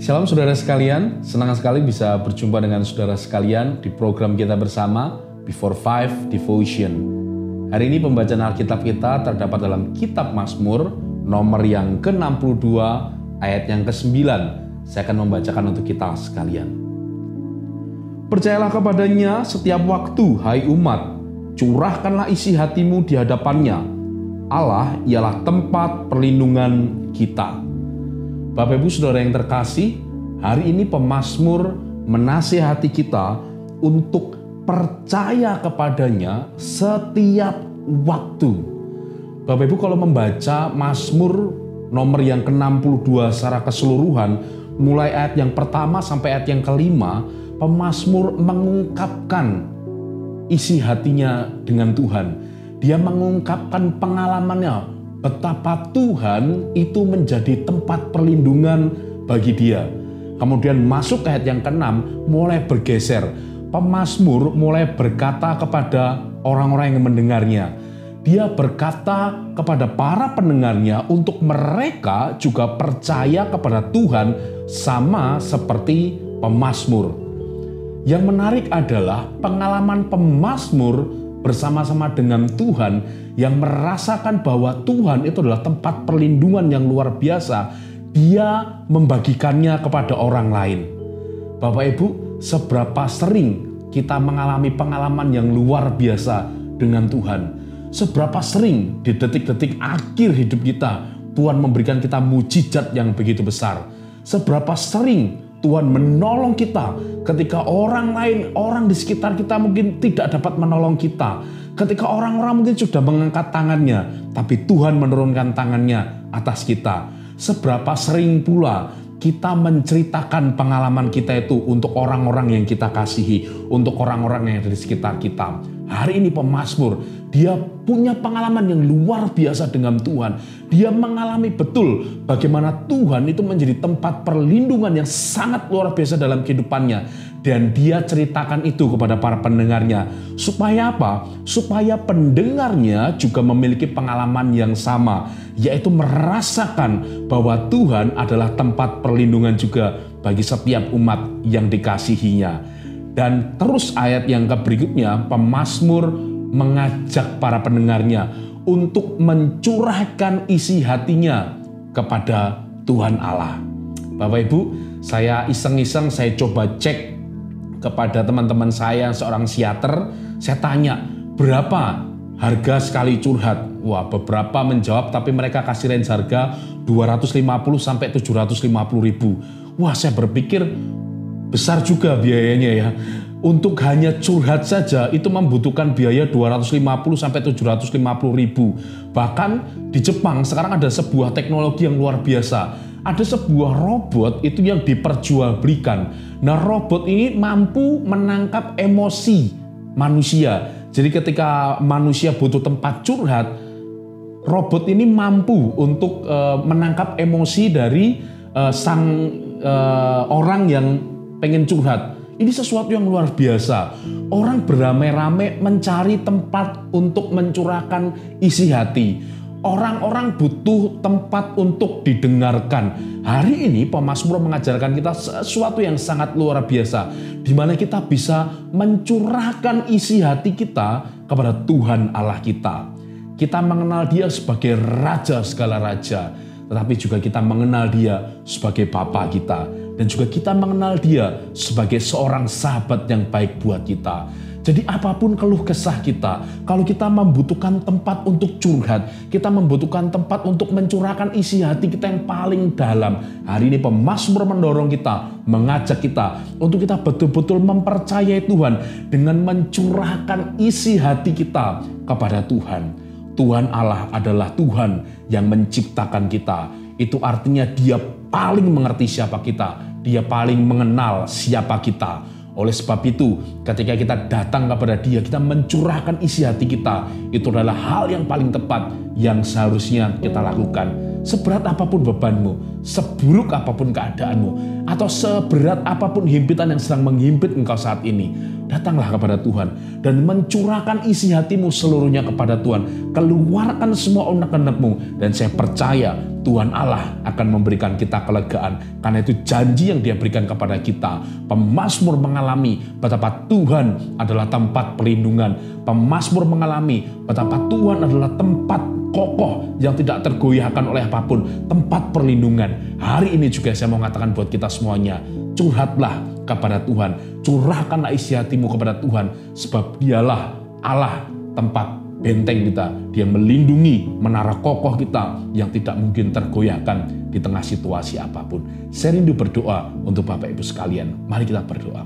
Shalom saudara sekalian, senang sekali bisa berjumpa dengan saudara sekalian di program kita bersama Before Five Devotion. Hari ini pembacaan Alkitab kita terdapat dalam Kitab Mazmur nomor yang ke-62 ayat yang ke-9. Saya akan membacakan untuk kita sekalian. Percayalah kepadanya setiap waktu, hai umat, curahkanlah isi hatimu di hadapannya. Allah ialah tempat perlindungan kita. Bapak Ibu Saudara yang terkasih, hari ini pemazmur menasihati kita untuk percaya kepadanya setiap waktu. Bapak Ibu kalau membaca Mazmur nomor yang ke-62 secara keseluruhan, mulai ayat yang pertama sampai ayat yang kelima, pemazmur mengungkapkan isi hatinya dengan Tuhan. Dia mengungkapkan pengalamannya, betapa Tuhan itu menjadi tempat perlindungan bagi dia. Kemudian masuk ke ayat yang ke-6, mulai bergeser. Pemazmur mulai berkata kepada orang-orang yang mendengarnya. Dia berkata kepada para pendengarnya untuk mereka juga percaya kepada Tuhan sama seperti pemazmur. Yang menarik adalah pengalaman pemazmur bersama-sama dengan Tuhan yang merasakan bahwa Tuhan itu adalah tempat perlindungan yang luar biasa. Dia membagikannya kepada orang lain. Bapak Ibu, seberapa sering kita mengalami pengalaman yang luar biasa dengan Tuhan? Seberapa sering di detik-detik akhir hidup kita Tuhan memberikan kita mujizat yang begitu besar? Seberapa sering Tuhan menolong kita ketika orang lain, orang di sekitar kita mungkin tidak dapat menolong kita. Ketika orang-orang mungkin sudah mengangkat tangannya, tapi Tuhan menurunkan tangannya atas kita. Seberapa sering pula kita menceritakan pengalaman kita itu untuk orang-orang yang kita kasihi, untuk orang-orang yang ada di sekitar kita. Hari ini pemazmur, dia punya pengalaman yang luar biasa dengan Tuhan. Dia mengalami betul bagaimana Tuhan itu menjadi tempat perlindungan yang sangat luar biasa dalam kehidupannya. Dan dia ceritakan itu kepada para pendengarnya. Supaya apa? Supaya pendengarnya juga memiliki pengalaman yang sama, yaitu merasakan bahwa Tuhan adalah tempat perlindungan juga bagi setiap umat yang dikasihinya. Dan terus ayat yang berikutnya, pemazmur mengajak para pendengarnya untuk mencurahkan isi hatinya kepada Tuhan Allah. Bapak Ibu, saya iseng-iseng saya coba cek kepada teman-teman saya seorang psikiater. Saya tanya, berapa harga sekali curhat? Wah, beberapa menjawab tapi mereka kasih range harga 250 sampai 750 ribu. Wah, saya berpikir besar juga biayanya ya. Untuk hanya curhat saja itu membutuhkan biaya 250 sampai 750 ribu. Bahkan di Jepang sekarang ada sebuah teknologi yang luar biasa. Ada sebuah robot itu yang diperjualbelikan. Nah, robot ini mampu menangkap emosi manusia. Jadi ketika manusia butuh tempat curhat, robot ini mampu untuk menangkap emosi dari orang yang pengen curhat. Ini sesuatu yang luar biasa. Orang beramai-ramai mencari tempat untuk mencurahkan isi hati. Orang-orang butuh tempat untuk didengarkan. Hari ini pemazmur mengajarkan kita sesuatu yang sangat luar biasa, di mana kita bisa mencurahkan isi hati kita kepada Tuhan Allah kita. Kita mengenal Dia sebagai Raja segala raja, tetapi juga kita mengenal Dia sebagai Bapa kita. Dan juga kita mengenal Dia sebagai seorang sahabat yang baik buat kita. Jadi apapun keluh kesah kita, kalau kita membutuhkan tempat untuk curhat, kita membutuhkan tempat untuk mencurahkan isi hati kita yang paling dalam. Hari ini pemazmur mendorong kita, mengajak kita untuk kita betul-betul mempercayai Tuhan dengan mencurahkan isi hati kita kepada Tuhan. Tuhan Allah adalah Tuhan yang menciptakan kita. Itu artinya Dia paling mengerti siapa kita. Dia paling mengenal siapa kita. Oleh sebab itu, ketika kita datang kepada Dia, kita mencurahkan isi hati kita. Itu adalah hal yang paling tepat yang seharusnya kita lakukan. Seberat apapun bebanmu, seburuk apapun keadaanmu, atau seberat apapun himpitan yang sedang menghimpit engkau saat ini, datanglah kepada Tuhan dan mencurahkan isi hatimu seluruhnya kepada Tuhan. Keluarkan semua unek-unekmu dan saya percaya Tuhan Allah akan memberikan kita kelegaan, karena itu janji yang Dia berikan kepada kita. Pemazmur mengalami betapa Tuhan adalah tempat perlindungan. Pemazmur mengalami betapa Tuhan adalah tempat kokoh yang tidak tergoyahkan oleh apapun, tempat perlindungan. Hari ini juga saya mau mengatakan buat kita semuanya, curhatlah kepada Tuhan, curahkanlah isi hatimu kepada Tuhan, sebab Dialah Allah, tempat benteng kita, Dia melindungi menara kokoh kita yang tidak mungkin tergoyahkan di tengah situasi apapun. Saya rindu berdoa untuk Bapak Ibu sekalian. Mari kita berdoa.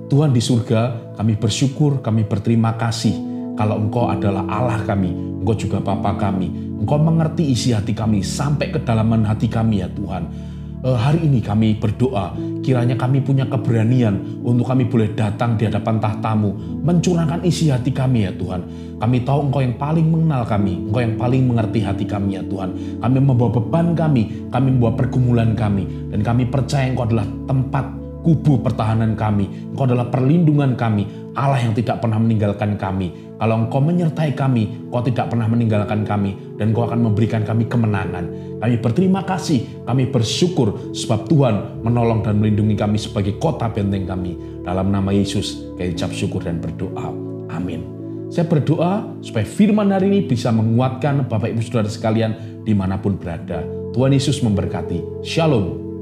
Tuhan di surga, kami bersyukur, kami berterima kasih kalau Engkau adalah Allah kami, Engkau juga Bapa kami. Engkau mengerti isi hati kami sampai kedalaman hati kami ya Tuhan. Hari ini kami berdoa, kiranya kami punya keberanian untuk kami boleh datang di hadapan tahta-Mu, mencurahkan isi hati kami ya Tuhan. Kami tahu Engkau yang paling mengenal kami, Engkau yang paling mengerti hati kami ya Tuhan. Kami membawa beban kami membawa pergumulan kami, dan kami percaya Engkau adalah tempat kubu pertahanan kami. Engkau adalah perlindungan kami, Allah yang tidak pernah meninggalkan kami. Kalau Engkau menyertai kami, Engkau tidak pernah meninggalkan kami, dan Engkau akan memberikan kami kemenangan. Kami berterima kasih, kami bersyukur sebab Tuhan menolong dan melindungi kami sebagai kota benteng kami. Dalam nama Yesus, kami ucap syukur dan berdoa. Amin. Saya berdoa supaya firman hari ini bisa menguatkan Bapak Ibu Saudara sekalian dimanapun berada. Tuhan Yesus memberkati. Shalom.